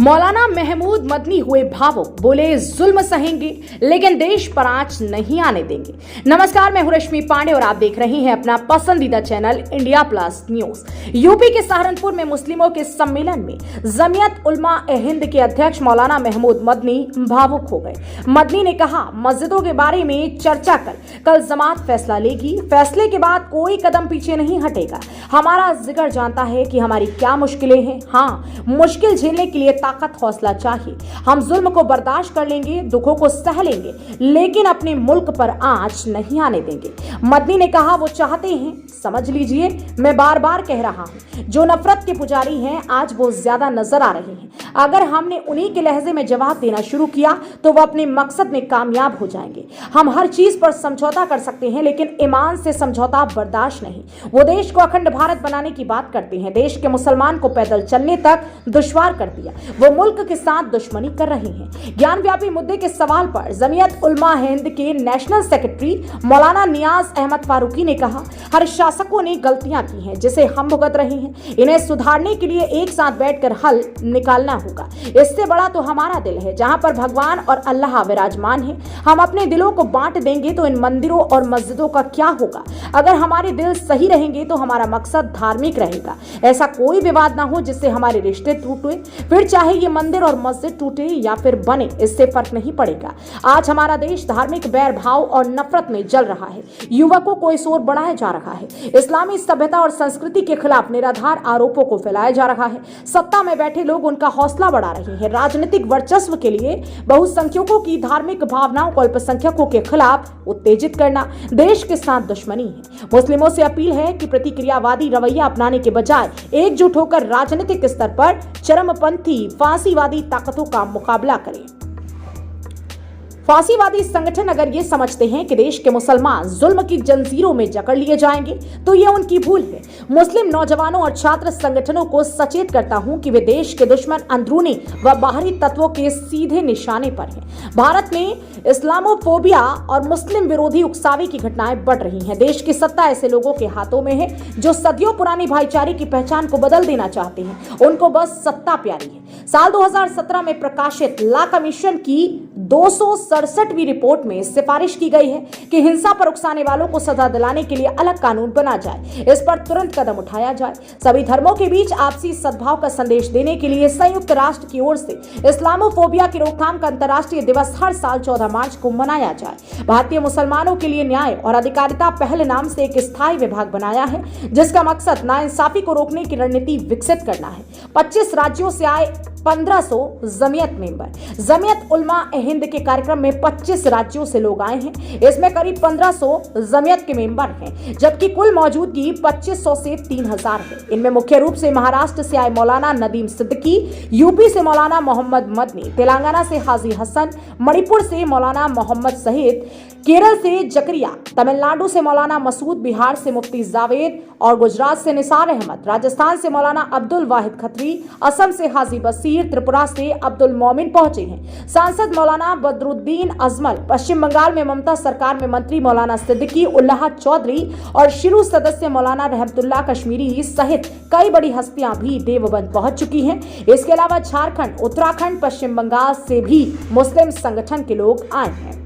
मौलाना महमूद मदनी हुए भावुक, बोले जुल्म सहेंगे लेकिन देश पर आंच नहीं आने देंगे। नमस्कार, मैं हूं रश्मि पांडे और आप देख रहे हैं अपना पसंदीदा channel India plus news. UP के सहारनपुर में मुस्लिमों के सम्मेलन में जमीयत उलमा ए हिंद के अध्यक्ष मौलाना महमूद मदनी भावुक हो गए। मदनी ने कहा, मस्जिदों के बारे में चर्चा कर कल जमात फैसला लेगी, फैसले के बाद कोई कदम पीछे नहीं हटेगा। हमारा जिगर जानता है कि हमारी क्या मुश्किलें हैं। हाँ, मुश्किल झेलने के लिए ताकत हौसला चाहिए। हम जुल्म को बर्दाश्त कर लेंगे, दुखों को सह लेंगे, लेकिन अपने मुल्क पर आंच नहीं आने देंगे। मदनी ने कहा, वो चाहते हैं, समझ लीजिए, मैं बार बार कह रहा हूं, जो नफरत के पुजारी हैं आज वो ज्यादा नजर आ रहे हैं। अगर हमने उन्हीं के लहजे में जवाब देना शुरू किया तो वो अपने मकसद में कामयाब हो जाएंगे। हम हर चीज पर समझौता कर सकते हैं लेकिन ईमान से समझौता बर्दाश्त नहीं। वो देश को अखंड भारत बनाने की बात करते हैं, देश के मुसलमान को पैदल चलने तक दुश्वार कर दिया। वो मुल्क के साथ दुश्मनी कर रहे हैं। ज्ञान व्यापी मुद्दे के सवाल पर जमीयत उलमा हिंद के नेशनल सेक्रेटरी मौलाना नियाज अहमद फारूकी ने कहा, हर शासकों ने गलतियां की हैं जिसे हम भुगत रहे हैं। इन्हें सुधारने के लिए एक साथ बैठकर हल निकालना होगा। इससे बड़ा तो हमारा दिल है, जहां पर भगवान और अल्लाह विराजमान है। हम अपने दिलों को बांट देंगे तो इन मंदिरों और मस्जिदों का क्या होगा? अगर हमारे दिल सही रहेंगे तो हमारा मकसद धार्मिक रहेगा। ऐसा कोई विवाद ना हो जिससे हमारे रिश्ते टूटे, फिर चाहे ये मंदिर और मस्जिद टूटे या फिर बने, इससे फर्क नहीं पड़ेगा। आज हमारा देश धार्मिक बैर भाव और नफरत में जल रहा है। युवकों को इस ओर बढ़ाया जा रहा है। इस्लामी सभ्यता और संस्कृति के खिलाफ निराधार आरोपों को फैलाया जा रहा है। सत्ता में बैठे लोग उनका हौसला बढ़ा रहे हैं। राजनीतिक वर्चस्व के लिए बहुसंख्यकों की धार्मिक भावनाओं को अल्पसंख्यकों के खिलाफ उत्तेजित करना देश के साथ दुश्मनी है। मुस्लिमों से अपील है कि प्रतिक्रियावादी रवैया अपनाने के बजाय एकजुट होकर राजनीतिक स्तर पर चरमपंथी फांसीवादी ताकतों का मुकाबला करें। फांसीवादी संगठन अगर ये समझते हैं कि देश के मुसलमान जुल्म की जंजीरों में जकड़ लिए जाएंगे तो ये उनकी भूल है। मुस्लिम नौजवानों और छात्र संगठनों को सचेत करता हूं कि वे देश के दुश्मन अंदरूनी व बाहरी तत्वों के सीधे निशाने पर हैं। भारत में इस्लामोफोबिया और मुस्लिम विरोधी उकसावे की घटनाएं बढ़ रही हैं। देश की सत्ता ऐसे लोगों के हाथों में है जो सदियों पुरानी भाईचारे की पहचान को बदल देना चाहते हैं। उनको बस सत्ता प्यारी है। साल 2017 में प्रकाशित ला कमीशन की 267वीं रिपोर्ट में सिफारिश की गई है कि हिंसा पर उकसाने वालों को सजा दिलाने के लिए अलग कानून बना जाए। इस पर तुरंत कदम उठाया जाए। सभी धर्मों के बीच आपसी सद्भाव का संदेश देने के लिए संयुक्त राष्ट्र की ओर से इस्लामोफोबिया की रोकथाम का अंतर्राष्ट्रीय दिवस हर साल 14 मार्च को मनाया जाए। भारतीय मुसलमानों के लिए न्याय और अधिकारिता पहल नाम से एक स्थायी विभाग बनाया है जिसका मकसद नाइंसाफी को रोकने की रणनीति विकसित करना है। 25 राज्यों से आए 1500 जमीयत मेंबर। जमीयत उलमा ए हिंद के कार्यक्रम में 25 राज्यों से लोग आए हैं। इसमें करीब 1500 जमीयत के मेंबर हैं, जबकि कुल मौजूदगी 2500 से 3000 है। इनमें मुख्य रूप से महाराष्ट्र से आए मौलाना नदीम सिद्दीकी, यूपी से मौलाना मोहम्मद मदनी, तेलंगाना से हाजी हसन, मणिपुर से मौलाना मोहम्मद सहित, केरल से जकरिया, तमिलनाडु से मौलाना मसूद, बिहार से मुफ्ती जावेद और गुजरात से निसार अहमद, राजस्थान से मौलाना अब्दुल वाहिद खत्री, असम से हाजी बसीर, त्रिपुरा से अब्दुल मोमिन पहुंचे हैं। सांसद मौलाना बदरुद्दीन अजमल, पश्चिम बंगाल में ममता सरकार में मंत्री मौलाना सिद्दीकी उल्लाह चौधरी और शिरू सदस्य मौलाना रहमतुल्लाह कश्मीरी सहित कई बड़ी हस्तियां भी देवबंद पहुंच चुकी हैं। इसके अलावा झारखंड, उत्तराखंड, पश्चिम बंगाल से भी मुस्लिम संगठन के लोग आए हैं।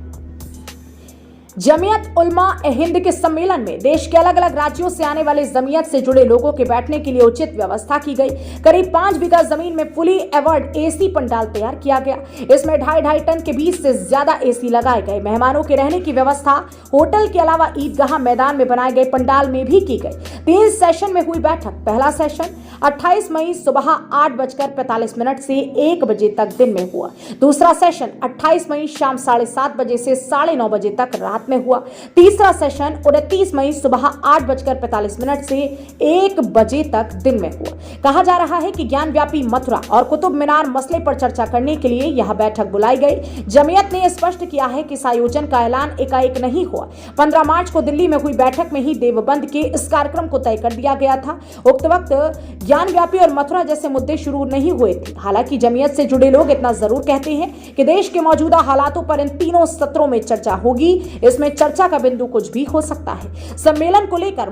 जमीयत उलमा ए हिंद के सम्मेलन में देश के अलग अलग राज्यों से आने वाले जमीयत से जुड़े लोगों के बैठने के लिए उचित व्यवस्था की गई। करीब 5 बीघा जमीन में फुली एवर्ड एसी पंडाल तैयार किया गया। इसमें 2.5 टन के 20 से ज्यादा एसी लगाए गए। मेहमानों के रहने की व्यवस्था होटल के अलावा ईदगाह मैदान में बनाए गए पंडाल में भी की गई। 3 सेशन में हुई बैठक। पहला सेशन 28 मई सुबह 8:45 से 1 बजे तक दिन में हुआ। दूसरा सेशन 28 मई शाम 7:30 बजे से 9:30 बजे तक रात में हुआ। तीसरा सेशन 29 मई सुबह 8:45 से 1 बजे तक दिन में हुआ। कहा जा रहा है कि ज्ञान व्यापी मथुरा और कुतुब मीनार मसले पर चर्चा करने के लिए यह बैठक बुलाई गई। जमीयत ने स्पष्ट किया है कि इस आयोजन का ऐलान एकाएक नहीं हुआ। 15 मार्च को दिल्ली में हुई बैठक में ही देवबंद के इस कार्यक्रम को तय कर दिया गया था। उक्त वक्त ज्ञान व्यापी और मथुरा जैसे मुद्दे शुरू नहीं हुए थे। हालांकि जमीयत से जुड़े लोग इतना जरूर कहते हैं कि देश के मौजूदा हालातों पर इन तीनों सत्रों में चर्चा होगी। इसमें चर्चा का बिंदु कुछ भी हो सकता है। सम्मेलन को लेकर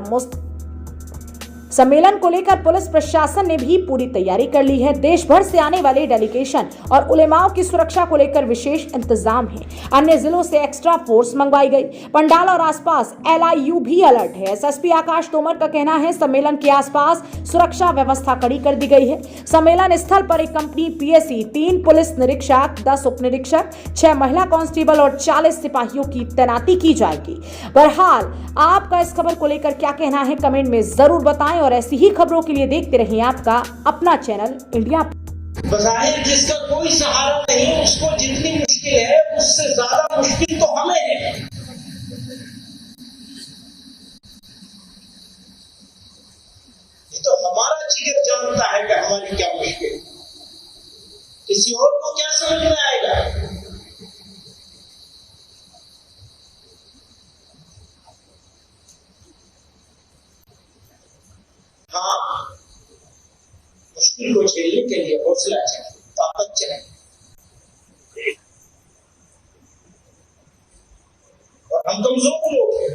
सम्मेलन को लेकर पुलिस प्रशासन ने भी पूरी तैयारी कर ली है। देश भर से आने वाले डेलीगेशन और उलेमाओं की सुरक्षा को लेकर विशेष इंतजाम है। अन्य जिलों से एक्स्ट्रा फोर्स मंगवाई गई। पंडाल और आसपास LIU भी अलर्ट है। SSP आकाश तोमर का कहना है सम्मेलन के आसपास सुरक्षा व्यवस्था कड़ी कर दी गई है। सम्मेलन स्थल पर एक कंपनी PSE, 3 पुलिस निरीक्षक, 10 उप निरीक्षक, 6 महिला कांस्टेबल और 40 सिपाहियों की तैनाती की जाएगी। बहरहाल आपका इस खबर को लेकर क्या कहना है कमेंट में जरूर बताएं और ऐसी ही खबरों के लिए देखते रहिए आपका अपना चैनल इंडिया। बज़ाहिर जिसका कोई सहारा नहीं, उसको जितनी मुश्किल है उससे ज्यादा मुश्किल तो हमें है। ये तो हमारा जिगर जानता है कि हमारी क्या मुश्किल है, किसी और को क्या समझ में आएगा। हाँ, मुश्किल को झेलने के लिए हौसला चाहिए, ताकत चाहिए, और हम कमजोर लोग हैं।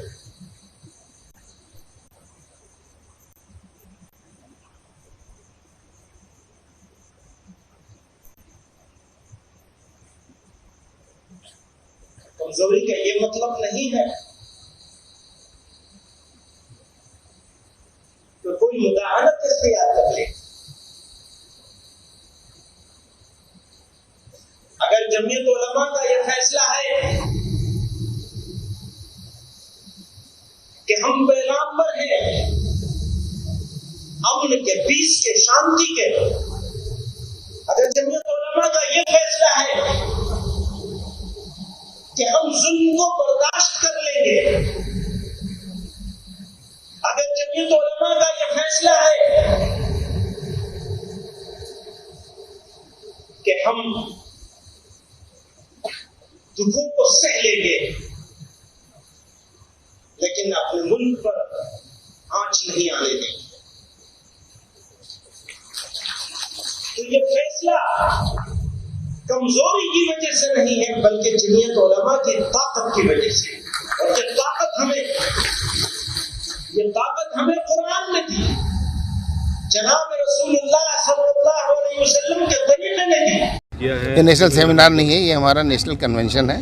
कमजोरी का ये मतलब नहीं है तो कोई मुदाहनत इख्तियार कर ले। अगर जमीयत उलमा का यह फैसला है कि हम पैगाम्बर हैं अमन के, पीस के, शांति के, अगर जमीयत उलमा का यह फैसला है कि हम जुल्म को बर्दाश्त कर लेंगे, अगर जमीयत उलमा का यह फैसला है कि हम दुखों को सह लेंगे लेकिन अपने मुल्क पर आंच नहीं आने देंगे, तो ये फैसला कमजोरी की वजह से नहीं है बल्कि जमीयत उलमा की ताकत की वजह से। और ये ताकत हमें कुरान ने दी, जनाब रसूलुल्लाह सल्लल्लाहु अलैहि वसल्लम के तरीके ने दी। ये नेशनल सेमिनार नहीं है, ये हमारा नेशनल कन्वेंशन है।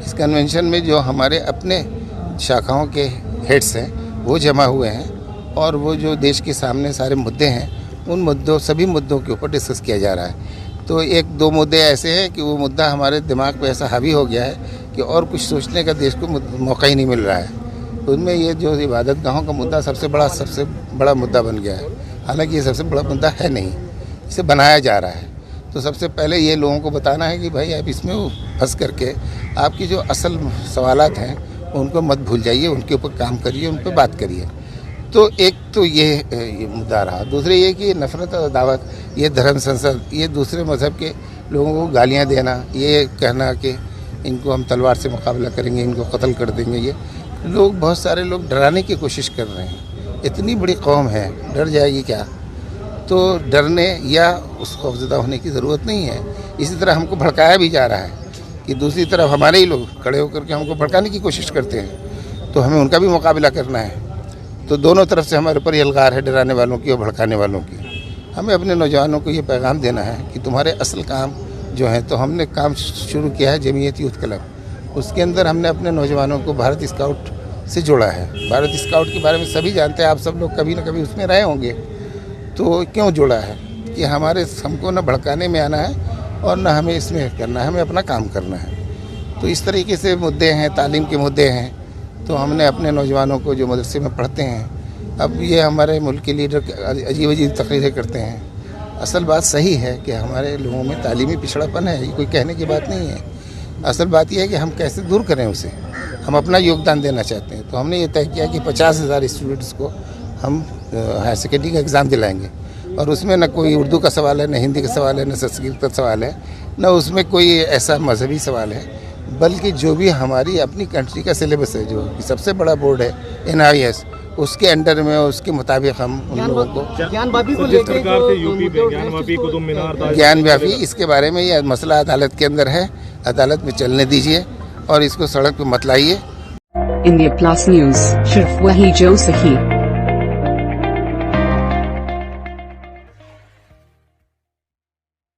इस कन्वेंशन में जो हमारे अपने शाखाओं के हेड्स हैं वो जमा हुए हैं और वो जो देश के सामने सारे मुद्दे हैं उन मुद्दों, सभी मुद्दों के ऊपर डिस्कस किया जा रहा है। तो 1-2 मुद्दे ऐसे हैं कि वो मुद्दा हमारे दिमाग पे ऐसा हावी हो गया है कि और कुछ सोचने का देश को मौका ही नहीं मिल रहा है। उनमें ये जो इबादत गाहों का मुद्दा सबसे बड़ा मुद्दा बन गया है। हालांकि ये सबसे बड़ा मुद्दा है नहीं, इसे बनाया जा रहा है। तो सबसे पहले ये लोगों को बताना है कि भाई आप इसमें फंस करके आपकी जो असल सवालात हैं उनको मत भूल जाइए, उनके ऊपर काम करिए, उन पर बात करिए। तो एक तो ये मुद्दा रहा। दूसरे ये कि नफरत और दावत, ये धर्म संसद, ये दूसरे मज़हब के लोगों को गालियां देना, ये कहना कि इनको हम तलवार से मुकाबला करेंगे, इनको कत्ल कर देंगे, ये लोग, बहुत सारे लोग डराने की कोशिश कर रहे हैं। इतनी बड़ी कौम है, डर जाएगी क्या? तो डरने या उस खौफज़दा होने की ज़रूरत नहीं है। इसी तरह हमको भड़काया भी जा रहा है कि दूसरी तरफ हमारे ही लोग खड़े होकर के हमको भड़काने की कोशिश करते हैं, तो हमें उनका भी मुकाबला करना है। तो दोनों तरफ से हमारे ऊपर यलगार है, डराने वालों की और भड़काने वालों की। हमें अपने नौजवानों को ये पैगाम देना है कि तुम्हारे असल काम जो है, तो हमने काम शुरू किया है जमीयत यूथ क्लब, उसके अंदर हमने अपने नौजवानों को भारत स्काउट से जोड़ा है। भारत स्काउट के बारे में सभी जानते हैं, आप सब लोग कभी ना कभी उसमें रहे होंगे। तो क्यों जोड़ा है कि हमको न भड़काने में आना है और न हमें इसमें करना है, हमें अपना काम करना है। तो इस तरीके से मुद्दे हैं, तालीम के मुद्दे हैं। तो हमने अपने नौजवानों को जो मदरसे में पढ़ते हैं, अब ये हमारे मुल्क के लीडर अजीब अजीब तकरीरें करते हैं। असल बात सही है कि हमारे लोगों में तालीमी पिछड़ापन है, ये कोई कहने की बात नहीं है। असल बात यह है कि हम कैसे दूर करें उसे, हम अपना योगदान देना चाहते हैं। तो हमने ये तय किया कि 50,000 स्टूडेंट्स को हम हायर सेकेंडरी का एग्ज़ाम दिलाएंगे, और उसमें न कोई उर्दू का सवाल है, न हिंदी का सवाल है, न संस्कृत का सवाल है, न उसमें कोई ऐसा मजहबी सवाल है, बल्कि जो भी हमारी अपनी कंट्री का सिलेबस है, जो सबसे बड़ा बोर्ड है NIS, उसके अंडर में, उसके मुताबिक हम उन लोगों को ज्ञानव्यापी, इसके बारे में ये मसला अदालत के अंदर है, अदालत में चलने दीजिए और इसको सड़क पर मत लाइए। इंडिया प्लस न्यूज़, सिर्फ वही जो सही।